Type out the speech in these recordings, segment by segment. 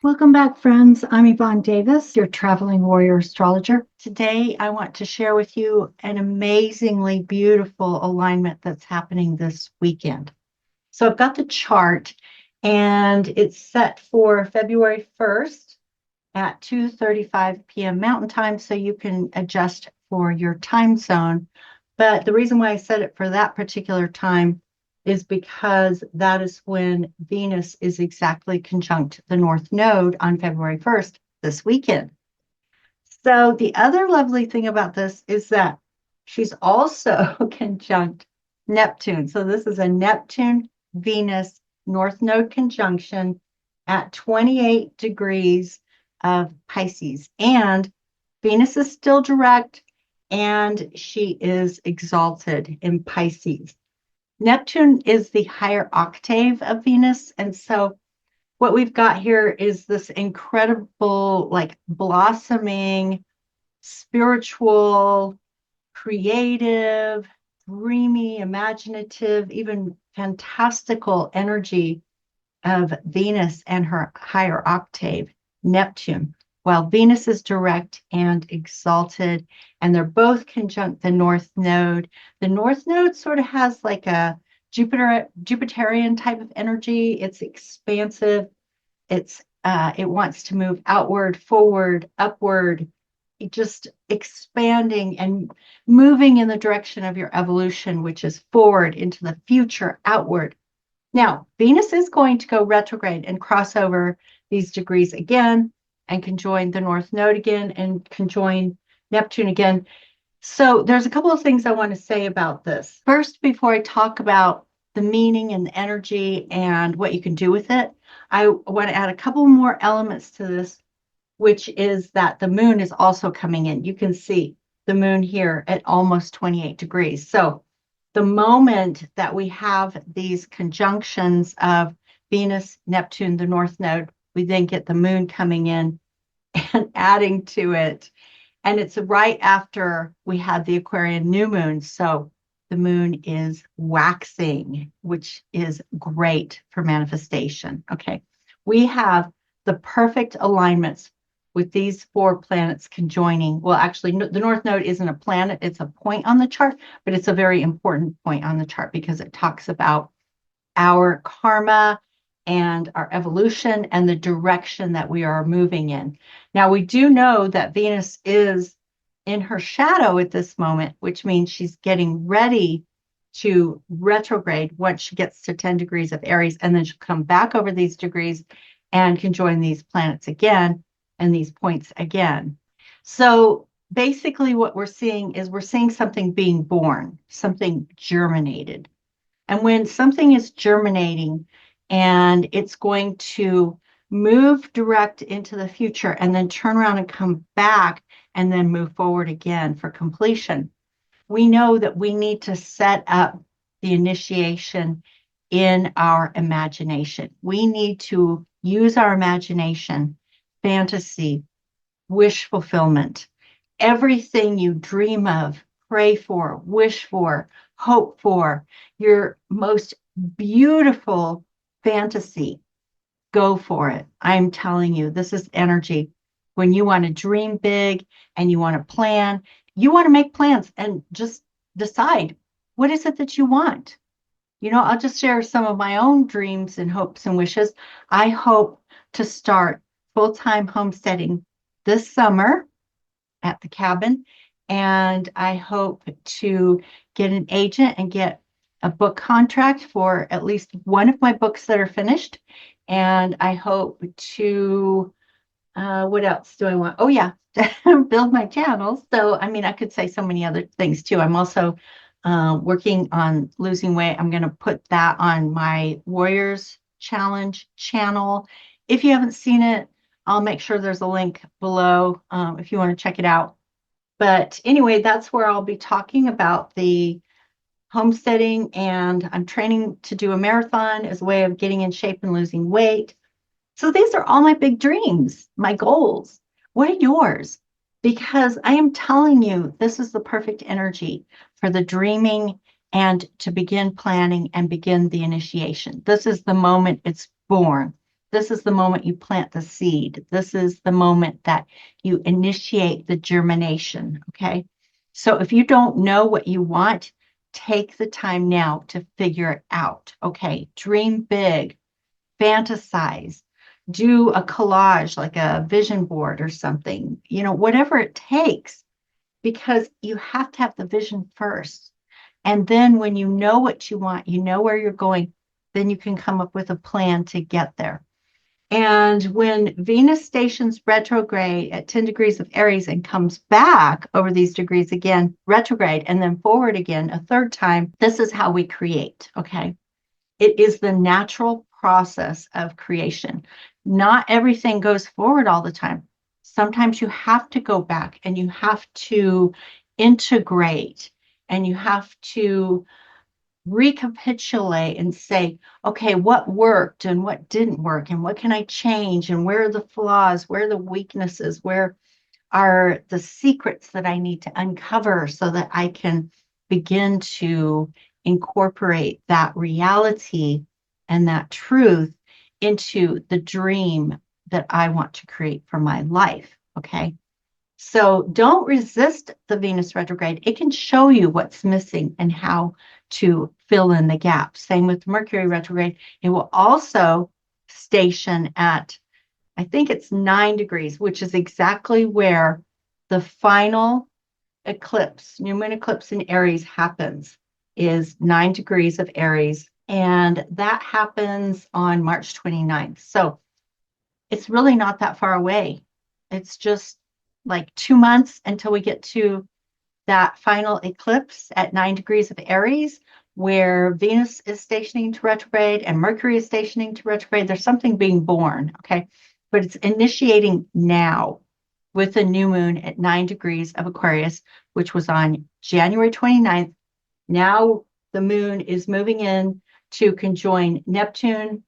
Welcome back, friends. I'm Yvonne Davis, your traveling warrior astrologer. Today, I want to share with you an amazingly beautiful alignment that's happening this weekend. So I've got the chart, and it's set for February 1st at 2:35 p.m. Mountain Time, so you can adjust for your time zone. But the reason why I set it for that particular time is because that is when Venus is exactly conjunct the North Node on February 1st, this weekend. So the other lovely thing about this is that she's also conjunct Neptune. So this is a Neptune-Venus North Node conjunction at 28 degrees of Pisces. And Venus is still direct, and she is exalted in Pisces. Neptune is the higher octave of Venus. And so what we've got here is this incredible, like blossoming, spiritual, creative, dreamy, imaginative, even fantastical energy of Venus and her higher octave, Neptune. While Venus is direct and exalted, and they're both conjunct the North Node. The North Node sort of has like a Jupiterian type of energy. It's expansive. It wants to move outward, forward, upward, just expanding and moving in the direction of your evolution, which is forward into the future, outward. Now, Venus is going to go retrograde and cross over these degrees again, and conjoin the North Node again, and conjoin Neptune again. So there's a couple of things I want to say about this. First, before I talk about the meaning and the energy and what you can do with it, I want to add a couple more elements to this, which is that the moon is also coming in. You can see the moon here at almost 28 degrees. So the moment that we have these conjunctions of Venus, Neptune, the North Node, we then get the moon coming in and adding to it. And it's right after we had the Aquarian new moon. So the moon is waxing, which is great for manifestation. Okay. We have the perfect alignments with these four planets conjoining. Well, actually, the North Node isn't a planet, it's a point on the chart, but it's a very important point on the chart because it talks about our karma and our evolution and the direction that we are moving in. Now, we do know that Venus is in her shadow at this moment, which means she's getting ready to retrograde once she gets to 10 degrees of Aries, and then she'll come back over these degrees and conjoin these planets again and these points again. So basically what we're seeing is we're seeing something being born, something germinated. And when something is germinating and it's going to move direct into the future and then turn around and come back and then move forward again for completion, we know that we need to set up the initiation in our imagination. We need to use our imagination, fantasy, wish fulfillment, everything you dream of, pray for, wish for, hope for, your most beautiful fantasy, go for it. I'm telling you, this is energy. When you want to dream big and you want to plan, you want to make plans and just decide, what is it that you want? You know, I'll just share some of my own dreams and hopes and wishes. I hope to start full-time homesteading this summer at the cabin. And I hope to get an agent and get a book contract for at least one of my books that are finished. And I hope to, what else do I want? Oh, yeah, build my channel. So, I mean, I could say so many other things too. I'm also working on losing weight. I'm going to put that on my Warriors Challenge channel. If you haven't seen it, I'll make sure there's a link below if you want to check it out. But anyway, that's where I'll be talking about the homesteading, and I'm training to do a marathon as a way of getting in shape and losing weight. So these are all my big dreams, my goals. What are yours? Because I am telling you, this is the perfect energy for the dreaming and to begin planning and begin the initiation. This is the moment it's born. This is the moment you plant the seed. This is the moment that you initiate the germination, okay? So if you don't know what you want, take the time now to figure it out, okay? Dream big, fantasize, do a collage like a vision board or something, whatever it takes, because you have to have the vision first. And then when you know what you want, you know where you're going, then you can come up with a plan to get there. And when Venus stations retrograde at 10 degrees of Aries and comes back over these degrees again, retrograde, and then forward again a third time, this is how we create, okay? It is the natural process of creation. Not everything goes forward all the time. Sometimes you have to go back and you have to integrate and you have to recapitulate and say, okay, what worked and what didn't work, and what can I change, and where are the flaws, where are the weaknesses, where are the secrets that I need to uncover so that I can begin to incorporate that reality and that truth into the dream that I want to create for my life. Okay. So don't resist the Venus retrograde. It can show you what's missing and how to fill in the gaps. Same with Mercury retrograde. It will also station at, I think it's 9 degrees, which is exactly where the final eclipse, new moon eclipse in Aries happens, is 9 degrees of Aries. And that happens on March 29th. So it's really not that far away. It's just like 2 months until we get to that final eclipse at 9 degrees of Aries, where Venus is stationing to retrograde and Mercury is stationing to retrograde. There's something being born, okay? But it's initiating now with the new moon at 9 degrees of Aquarius, which was on January 29th. Now the moon is moving in to conjoin Neptune,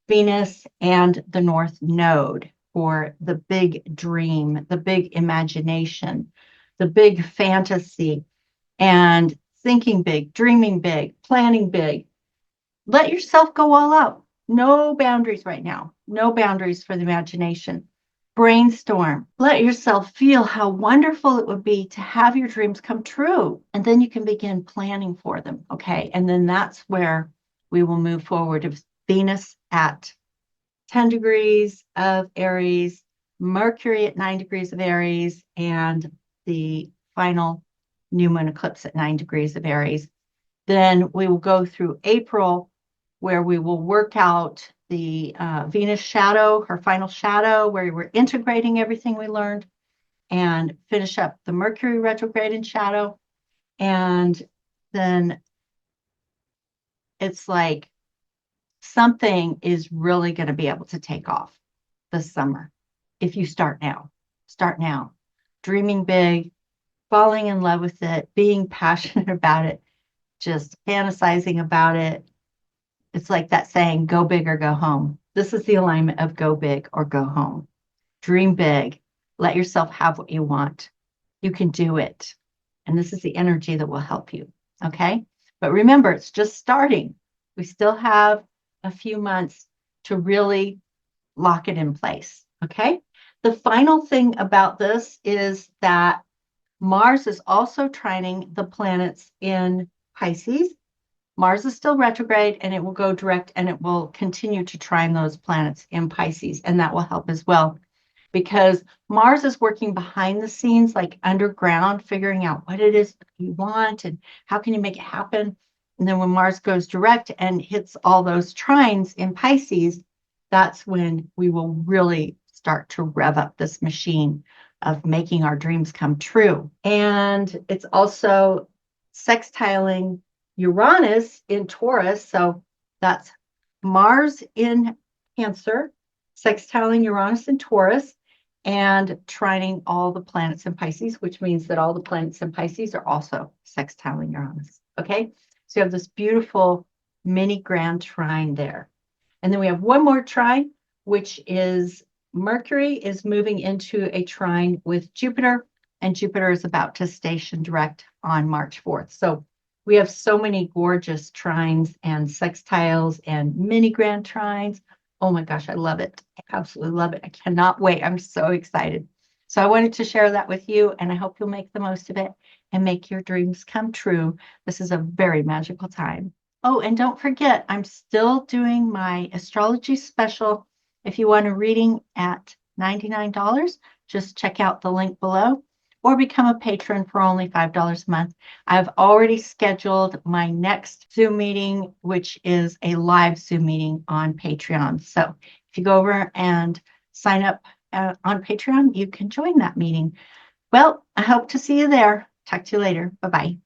Venus, and the North Node for the big dream, the big imagination, the big fantasy, and thinking big, dreaming big, planning big. Let yourself go all out. No boundaries right now. No boundaries for the imagination. Brainstorm. Let yourself feel how wonderful it would be to have your dreams come true. And then you can begin planning for them. Okay. And then that's where we will move forward of Venus at 10 degrees of Aries, Mercury at 9 degrees of Aries, and the final new moon eclipse at 9 degrees of Aries. Then we will go through April, where we will work out the Venus shadow, her final shadow, where we're integrating everything we learned, and finish up the Mercury retrograde in shadow. And then it's like something is really going to be able to take off this summer if you start now. Start now. Dreaming big, falling in love with it, being passionate about it, just fantasizing about it. It's like that saying, go big or go home. This is the alignment of go big or go home. Dream big. Let yourself have what you want. You can do it. And this is the energy that will help you. Okay. But remember, it's just starting. We still have a few months to really lock it in place. Okay. The final thing about this is that Mars is also trining the planets in Pisces. Mars is still retrograde and it will go direct and it will continue to trine those planets in Pisces. And that will help as well, because Mars is working behind the scenes, like underground, figuring out what it is you want and how can you make it happen. And then when Mars goes direct and hits all those trines in Pisces, that's when we will really start to rev up this machine of making our dreams come true. And it's also sextiling Uranus in Taurus. So that's Mars in Cancer, sextiling Uranus in Taurus, and trining all the planets in Pisces, which means that all the planets in Pisces are also sextiling Uranus. Okay. So you have this beautiful mini grand trine there. And then we have one more trine, which is Mercury is moving into a trine with Jupiter, and Jupiter is about to station direct on March 4th. So we have so many gorgeous trines and sextiles and mini grand trines Oh my gosh, I love it. I absolutely love it. I cannot wait. I'm so excited. So I wanted to share that with you, and I hope you'll make the most of it and make your dreams come true. This is a very magical time. Oh, and don't forget, I'm still doing my astrology special. If you want a reading at $99, just check out the link below or become a patron for only $5 a month. I've already scheduled my next Zoom meeting, which is a live Zoom meeting on Patreon. So if you go over and sign up on Patreon, you can join that meeting. Well, I hope to see you there. Talk to you later. Bye bye.